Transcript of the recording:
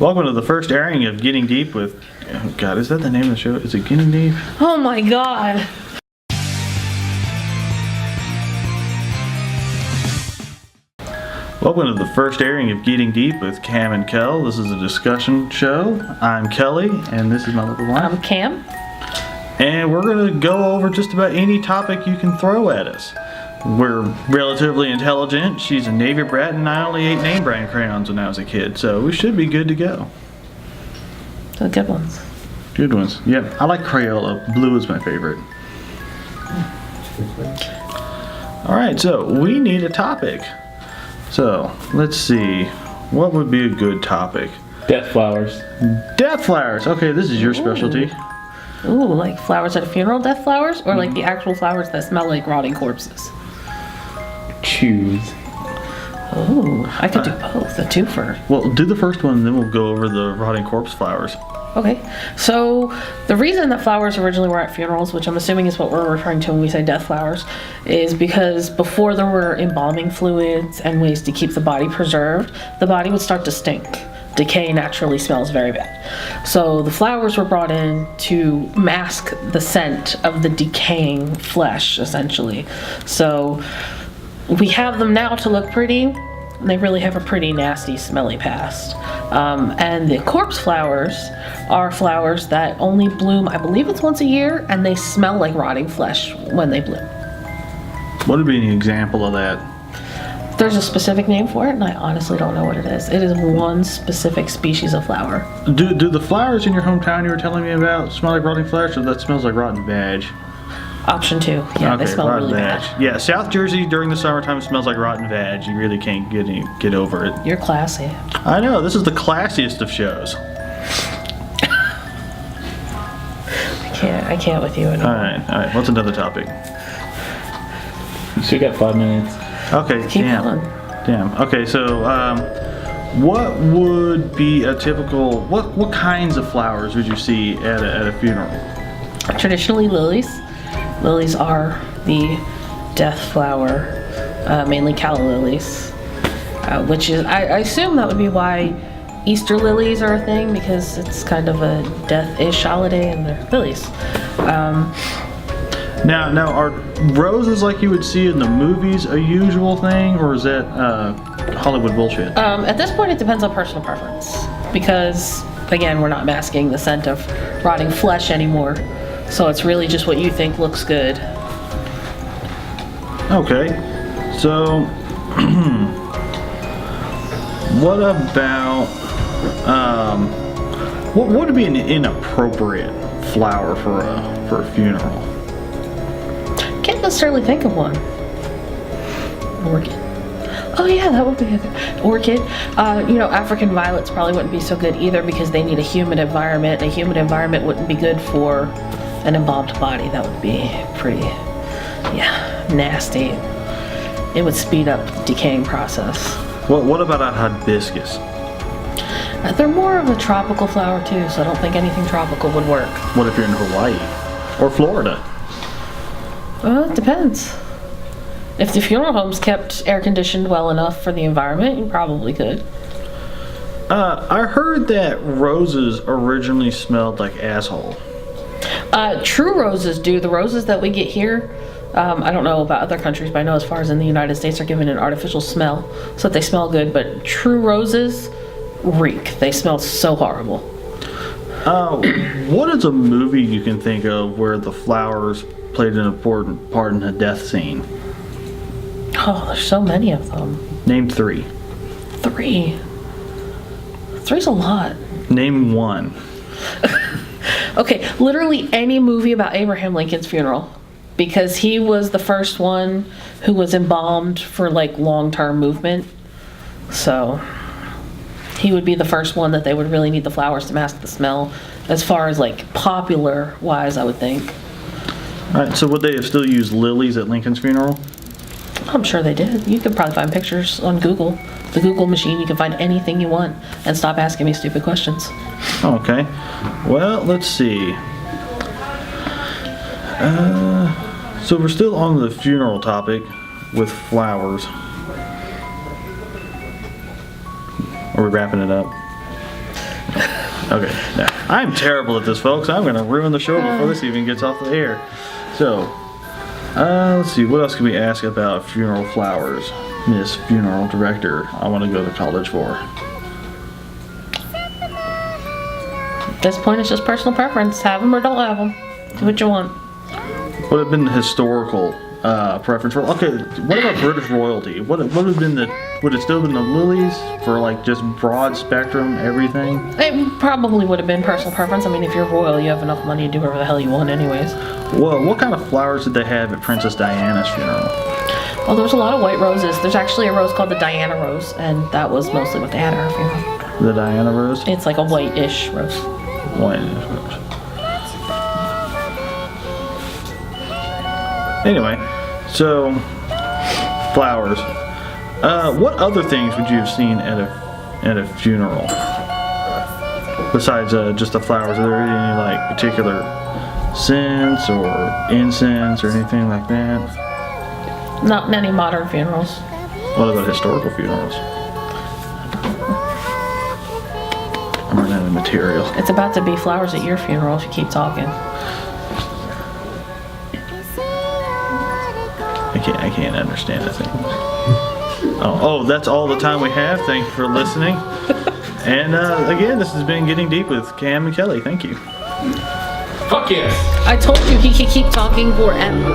Welcome to the first airing of Getting Deep with... Oh God, is that the name of the show? Is it Getting Deep? Oh my God. Welcome to the first airing of Getting Deep with Cam and Kel. This is a discussion show. I'm Kelly, and this is my little wife. I'm Cam. And we're going to go over just about any topic you can throw at us. We're relatively intelligent. She's a Navy brat, and I only ate name brand crayons when I was a kid, so we should be good to go. The good ones. Good ones. Yep. I like Crayola. Blue is my favorite. Alright, so we need a topic. So, let's see. What would be a good topic? Death flowers. Death flowers! Okay, this is your specialty. Ooh, like flowers at a funeral, death flowers? Or like the actual flowers that smell like rotting corpses? Choose. Ooh, I could do both. A twofer. Well, do the first one and then we'll go over the rotting corpse flowers. Okay, so the reason that flowers originally were at funerals, which I'm assuming is what we're referring to when we say death flowers, is because before there were embalming fluids and ways to keep the body preserved, the body would start to stink. Decay naturally smells very bad. So the flowers were brought in to mask the scent of the decaying flesh, essentially. So we have them now to look pretty. They really have a pretty nasty, smelly past. And the corpse flowers are flowers that only bloom, I believe it's once a year, and they smell like rotting flesh when they bloom. What would be an example of that? There's a specific name for it, and I honestly don't know what it is. It is one specific species of flower. Do the flowers in your hometown you were telling me about smell like rotting flesh, or that smells like rotten veg? Option 2. Yeah, okay, they smell rotten really veg. bad. Yeah, South Jersey during the summertime smells like rotten veg. You really can't get over it. You're classy. I know, this is the classiest of shows. I can't with you anymore. Alright, what's another topic? You still got 5 minutes. Okay, Keep damn. going. Damn. Okay, so what would be a typical what kinds of flowers would you see at a funeral? Traditionally lilies. Lilies are the death flower, mainly calla lilies, which is, I assume that would be why Easter lilies are a thing, because it's kind of a death-ish holiday and they're lilies. Now, are roses like you would see in the movies a usual thing, or is that Hollywood bullshit? At this point, it depends on personal preference, because, again, we're not masking the scent of rotting flesh anymore, so it's really just what you think looks good. Okay, so what about what would be an inappropriate flower for a funeral? Can't necessarily think of one. Orchid. Oh yeah, that would be a good orchid. African violets probably wouldn't be so good either, because they need a humid environment. A humid environment wouldn't be good for an embalmed body. That would be pretty, nasty. It would speed up the decaying process. What about a hibiscus? They're more of a tropical flower too, so I don't think anything tropical would work. What if you're in Hawaii or Florida? Well, it depends. If the funeral home's kept air conditioned well enough for the environment, you probably could. I heard that roses originally smelled like asshole. True roses do. The roses that we get here, I don't know about other countries, but I know as far as in the United States, are given an artificial smell so that they smell good, but true roses reek. They smell so horrible. What is a movie you can think of where the flowers played an important part in a death scene? Oh, there's so many of them. Name 3. 3. 3's a lot. Name 1. Okay, literally any movie about Abraham Lincoln's funeral, because he was the first one who was embalmed for like long-term movement. So he would be the first one that they would really need the flowers to mask the smell, as far as like popular wise, I would think. Alright, so would they have still used lilies at Lincoln's funeral? I'm sure they did. You could probably find pictures on Google. The Google machine, you can find anything you want, and stop asking me stupid questions. Okay. Well, let's see. So we're still on the funeral topic with flowers. Are we wrapping it up? Okay, now, I'm terrible at this, folks. I'm going to ruin the show before this even gets off the air. So, let's see. What else can we ask about funeral flowers? Miss Funeral Director, I want to go to college for. At this point, it's just personal preference. Have them or don't have them. Do what you want. What have been the historical preference for? Okay, what about British royalty? What would have been would it still been the lilies for like just broad spectrum everything? It probably would have been personal preference. I mean, if you're royal, you have enough money to do whatever the hell you want anyways. Well, what kind of flowers did they have at Princess Diana's funeral? Well, there was a lot of white roses. There's actually a rose called the Diana rose, and that was mostly what they had at her funeral. The Diana rose? It's like a white-ish rose. White-ish rose. Anyway, so flowers. What other things would you have seen at a funeral besides just the flowers? Are there any like particular scents or incense or anything like that? Not in any modern funerals. What about historical funerals? I'm running out of material. It's about to be flowers at your funeral if you keep talking. I can't understand a thing. Oh, that's all the time we have. Thank you for listening. And again, this has been Getting Deep with Cam and Kelly. Thank you. Fuck yes. I told you he could keep talking forever.